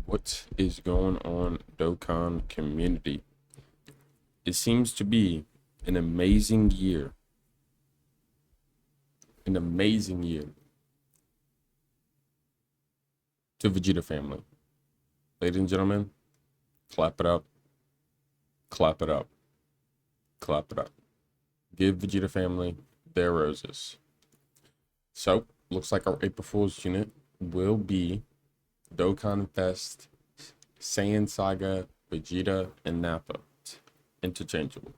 What is going on, Dokkan community? It seems to be an amazing year. An amazing year to Vegeta family. Ladies and gentlemen, clap it up, clap it up, clap it up. Give Vegeta family their roses. So, looks like our April Fool's unit will be Dokkanfest, Saiyan Saga, Vegeta, and Nappa. Interchangeable.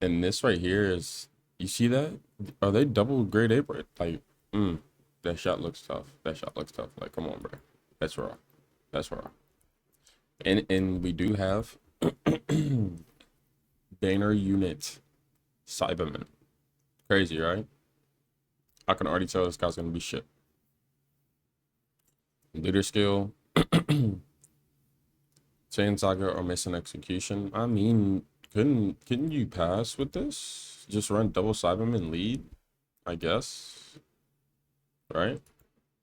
And this right here is, you see that? Are they double grade A, bro? Like, that shot looks tough. That shot looks tough. Like, come on, bro. That's raw. That's raw. And we do have banner unit Cyberman. Crazy, right? I can already tell this guy's gonna be shit. Leader skill, Saiyan Saga or missing execution. I mean, couldn't you pass with this? Just run double Cyberman lead, I guess. Right?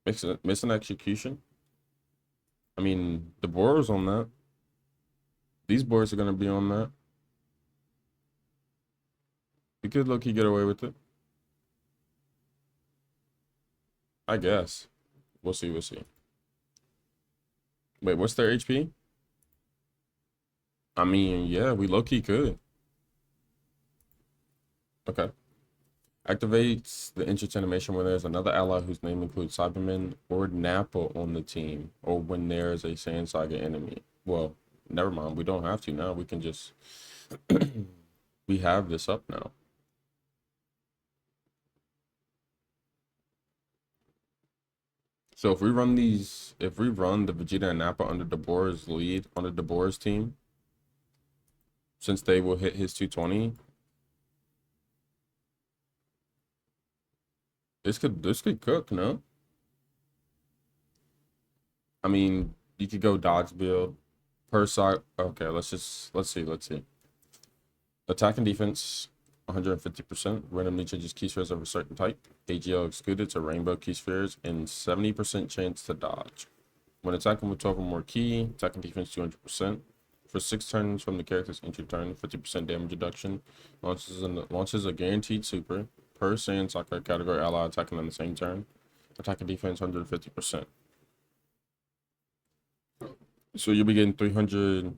Missing execution. I mean, the boards on that. These boards are gonna be on that. We could low-key get away with it. I guess. We'll see, we'll see. Wait, what's their HP? I mean, yeah, we low-key could. Okay. Activates the entrance animation when there's another ally whose name includes Cyberman or Nappa on the team, or when there's a Saiyan Saga enemy. Well, never mind. We don't have to now. We can just... we have this up now. So if we run the Vegeta and Nappa under Deborah's lead, under Deborah's team, since they will hit his 220, this could cook, no? I mean, you could go dodge build per side. Okay, let's see. Attack and defense 150%. Randomly changes key spheres of a certain type. AGL excluded to rainbow key spheres and 70% chance to dodge. When attacking with 12 or more key, attack and defense 200%. For 6 turns from the character's entry turn, 50% damage reduction. Launches a guaranteed super per Saiyan Saga category ally attacking on the same turn. Attack and defense 150%. So you'll be getting 300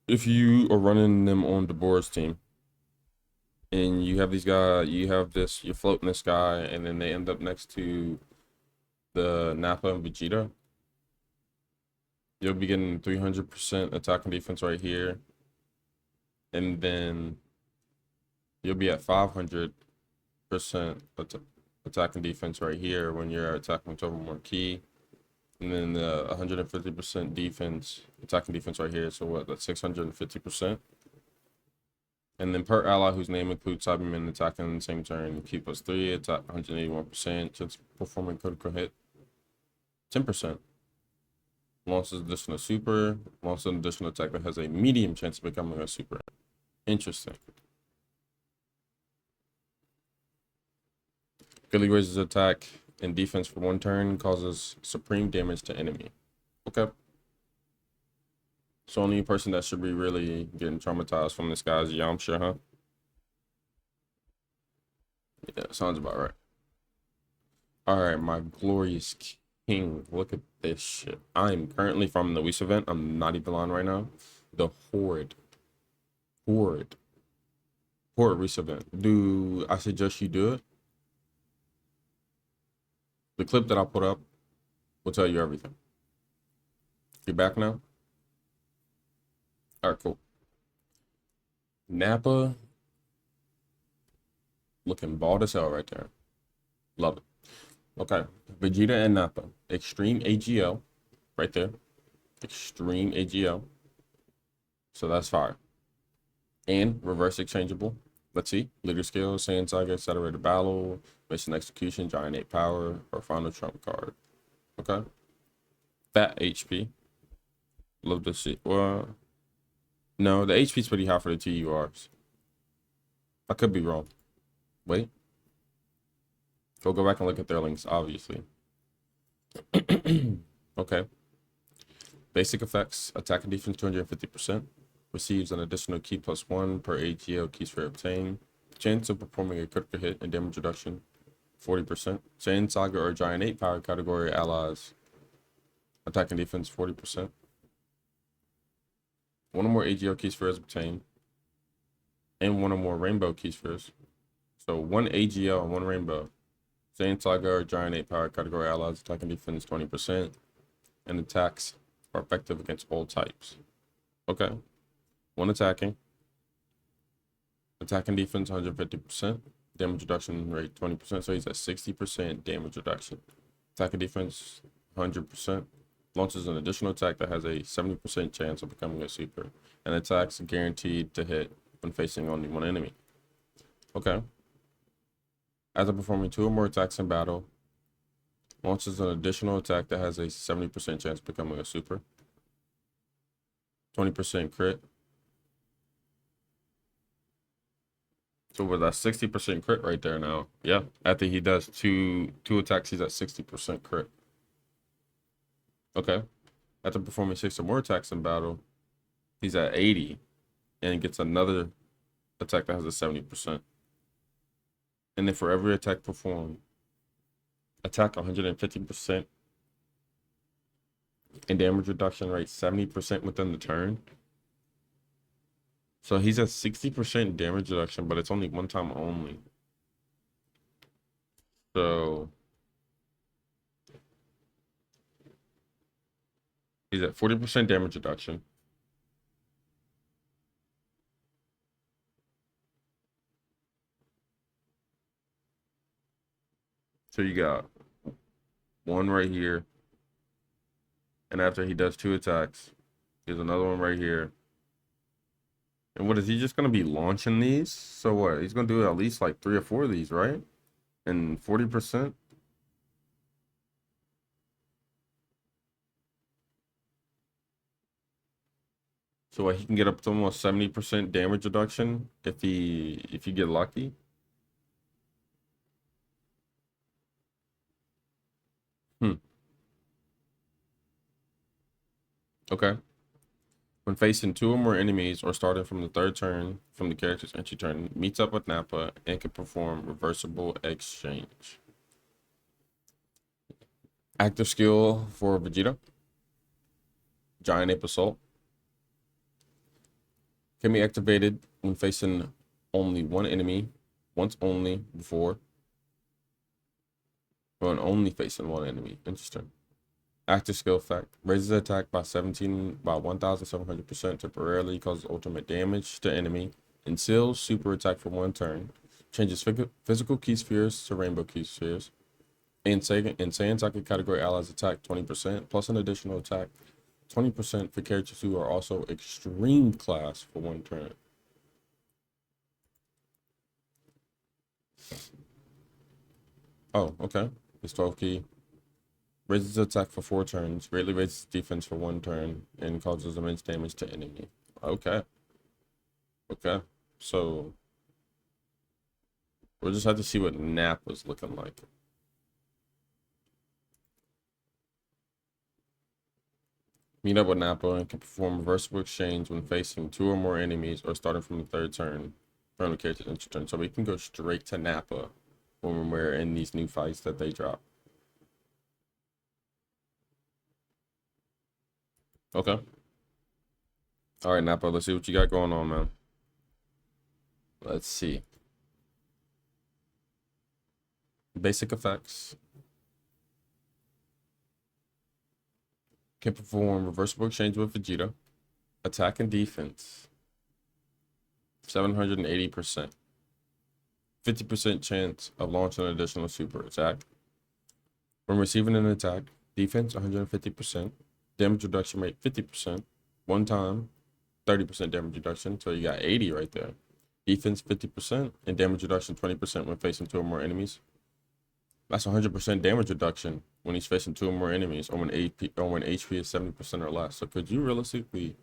if you are running them on Deborah's team. And you have these guys, you're floating this guy, and then they end up next to the Nappa and Vegeta. You'll be getting 300% attack and defense right here. And then you'll be at 500% attack and defense right here when you're attacking with 12 or more key. And then the 150% defense, attack and defense right here. So what, that's 650%. And then per ally whose name includes Cyberman attacking in the same turn, key plus 3, attack 181%, chance performing critical hit 10%. Launches additional super, launches an additional attack that has a medium chance of becoming a super. Interesting. Greatly raises attack and defense for 1 turn, causes supreme damage to enemy. Okay. So only person that should be really getting traumatized from this guy is Yamcha, huh? Yeah, sounds about right. Alright, my glorious king. Look at this shit. I'm currently from the Whis event. I'm not even on right now. The Horde Whis event. Do I suggest you do it? The clip that I put up will tell you everything. You back now? All right, cool. Nappa looking bald as hell right there. Love it. Okay, Vegeta and Nappa. Extreme AGL right there. Extreme AGL. So that's fire. And reverse exchangeable. Let's see. Leader skill, Saiyan Saga, accelerated battle, mission execution, giant 8 power, or final trump card. Okay. Fat HP. Love to see. Well, no, the HP's pretty high for the TURs. I could be wrong. Wait. Go back and look at their links, obviously. Okay. Basic effects, attack and defense 250%. Receives an additional key +1 per AGL keys for obtained. Chance of performing a critical hit and damage reduction 40%. Saiyan Saga or Giant 8 power category allies. Attack and defense 40%. One or more AGL key spheres obtained. And one or more rainbow key spheres. So one AGL and one rainbow. Saiyan Saga or Giant 8 power category allies. Attack and defense 20%. And attacks are effective against all types. Okay. One attacking. Attack and defense 150%. Damage reduction rate 20%. So he's at 60% damage reduction. Attack and defense 100%. Launches an additional attack that has a 70% chance of becoming a super. And attacks guaranteed to hit when facing only one enemy. Okay. After performing 2 or more attacks in battle, launches an additional attack that has a 70% chance of becoming a super. 20% crit. So with that 60% crit right there now. Yeah. After he does two attacks, he's at 60% crit. Okay. After performing 6 or more attacks in battle, he's at 80 and gets another attack that has a 70%. And then for every attack performed, attack 150% and damage reduction rate 70% within the turn. So he's at 60% damage reduction, but it's only one time only. So he's at 40% damage reduction. So you got one right here. And after he does 2 attacks, there's another one right here. And what is he just going to be launching these? So what? He's going to do at least like 3 or 4 of these, right? And 40%? So what, he can get up to almost 70% damage reduction if you get lucky. Hmm. Okay. When facing 2 or more enemies or starting from the 3rd turn from the character's entry turn, meets up with Nappa and can perform reversible exchange. Active skill for Vegeta. Giant Ape Assault. Can be activated when facing only one enemy, once only before. When only facing one enemy. Interesting. Active skill effect. Raises attack by 1,700% temporarily, causes ultimate damage to enemy, and seals super attack for 1 turn. Changes physical key spheres to rainbow key spheres. And Saiyan Saga category allies attack 20%, plus an additional attack 20% for characters who are also extreme class for 1 turn. Oh, okay. It's 12 key. Raises attack for 4 turns, greatly raises defense for 1 turn, and causes immense damage to enemy. Okay. Okay. So we'll just have to see what Nappa's looking like. Meet up with Nappa and can perform reversible exchange when facing 2 or more enemies or starting from the 3rd turn from the character's entry turn. So we can go straight to Nappa when we're in these new fights that they drop. Okay. All right, Nappa, let's see what you got going on, man. Let's see. Basic effects. Can perform reversible exchange with Vegeta. Attack and defense. 780%. 50% chance of launching an additional super attack. When receiving an attack, defense 150%. Damage reduction rate 50%. 1 time, 30% damage reduction. So you got 80 right there. Defense 50% and damage reduction 20% when facing 2 or more enemies. That's 100% damage reduction when he's facing 2 or more enemies, or when HP is 70% or less. So could you realistically,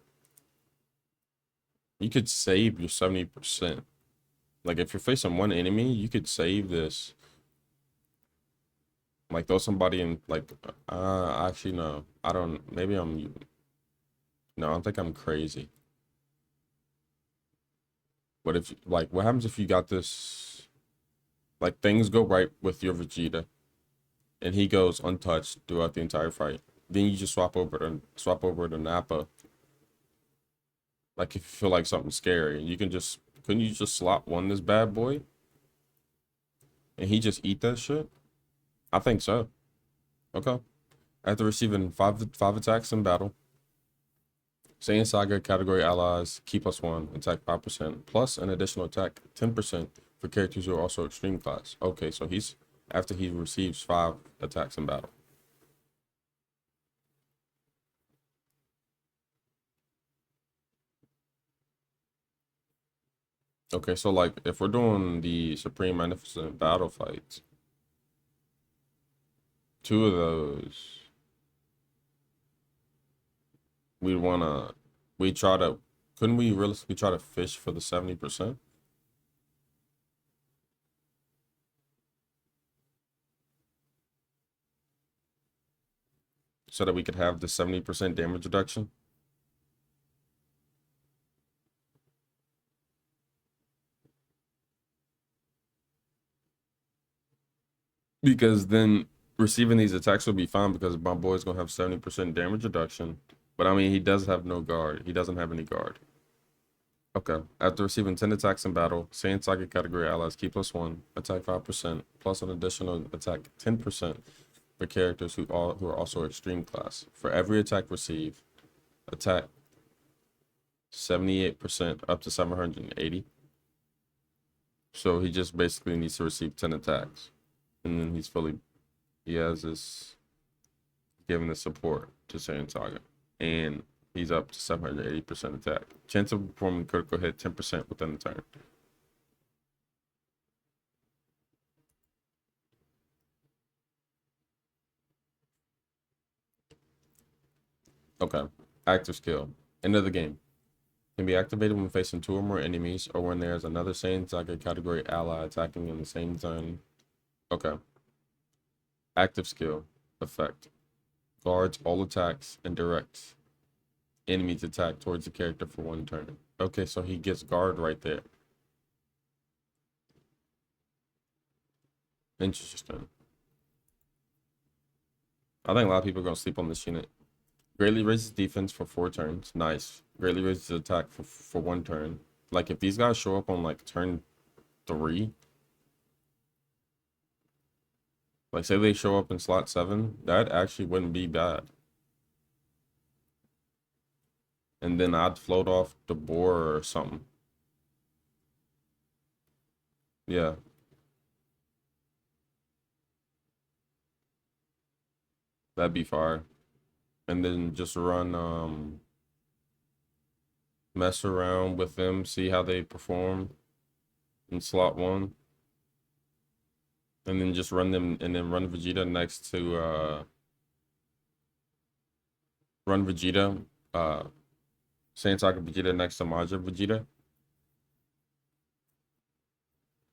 you could save your 70%. Like if you're facing 1 enemy, you could save this Like throw somebody in like actually no. I don't maybe I'm no, I don't think I'm crazy. But if like what happens if you got this like things go right with your Vegeta and he goes untouched throughout the entire fight. Then you just swap over to Nappa. Like if you feel like something's scary, you can just couldn't you just slot one this bad boy and he just eat that shit? I think so. Okay. After receiving five attacks in battle, Saiyan Saga category allies key +1, attack 5%, plus an additional attack 10% for characters who are also extreme class. Okay, so he's after he receives 5 attacks in battle. Okay, so like if we're doing the Supreme Magnificent battle fights, 2 of those we'd wanna we try to couldn't we realistically try to fish for the 70%? So that we could have the 70% damage reduction? Because then receiving these attacks will be fine because my boy's gonna have 70% damage reduction. But I mean, he does have no guard. He doesn't have any guard. Okay. After receiving 10 attacks in battle, Saiyan Saga category allies key +1, attack 5%, plus an additional attack 10% for characters who are also extreme class. For every attack received, attack 78% up to 780. So he just basically needs to receive 10 attacks. And then he has this giving the support to Saiyan Saga. And he's up to 780% attack. Chance of performing critical hit 10% within the turn. Okay. Active skill. End of the game. Can be activated when facing 2 or more enemies or when there is another Saiyan Saga category ally attacking in the same turn. Okay. Active skill. Effect. Guards all attacks and directs enemies attack towards the character for 1 turn. Okay, so he gets guard right there. Interesting. I think a lot of people are gonna sleep on this unit. Greatly raises defense for 4 turns. Nice. Greatly raises attack for 1 turn. Like if these guys show up on like turn 3, like say they show up in slot 7, that actually wouldn't be bad. And then I'd float off the boar or something. Yeah. That'd be fire. And then just run mess around with them, see how they perform in slot 1. And then just run them and then run Vegeta next to run Vegeta, Saiyan Saga Vegeta next to Majin Vegeta.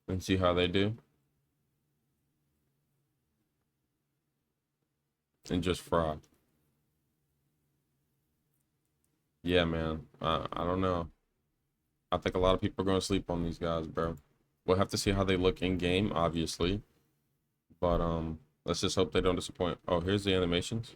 And see how they do. And just fry. Yeah, man. I don't know. I think a lot of people are going to sleep on these guys, bro. We'll have to see how they look in game, obviously. But let's just hope they don't disappoint. Oh, here's the animations.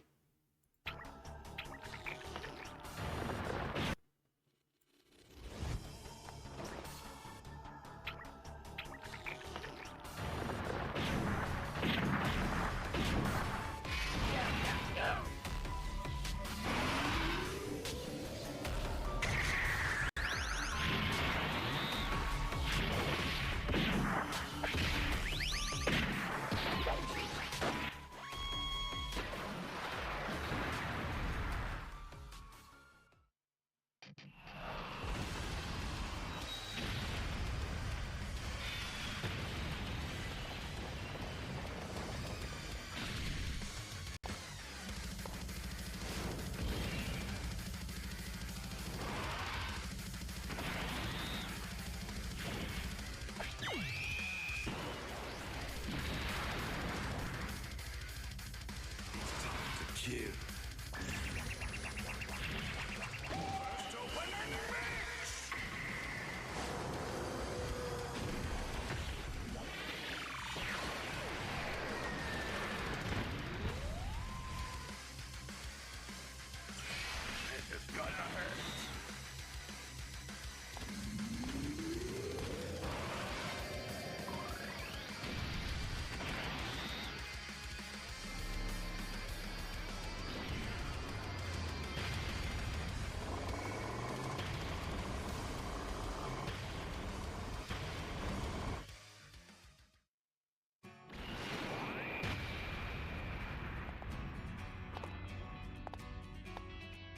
you. This is gonna hurt.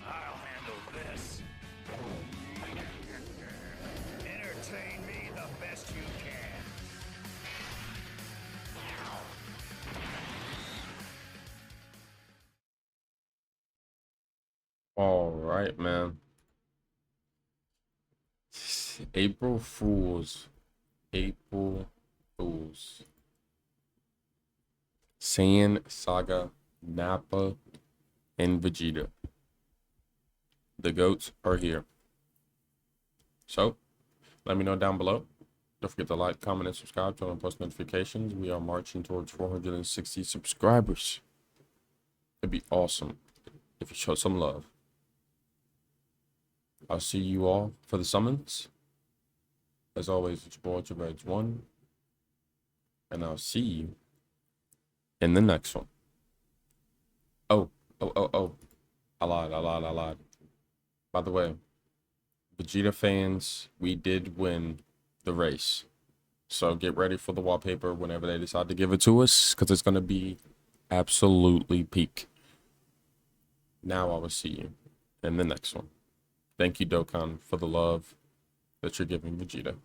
I'll handle this. Entertain me the best you can. All right, man. April Fools. April Fools. Saiyan Saga, Nappa, and Vegeta. The GOATs are here. So, let me know down below. Don't forget to like, comment, and subscribe, turn on post notifications. We are marching towards 460 subscribers. It'd be awesome if you show some love. I'll see you all for the summons. As always, it's your boy, Reds1. And I'll see you in the next one. Oh. I lied. By the way, Vegeta fans, we did win the race. So get ready for the wallpaper whenever they decide to give it to us, because it's going to be absolutely peak. Now I will see you in the next one. Thank you, Dokkan, for the love that you're giving Vegeta.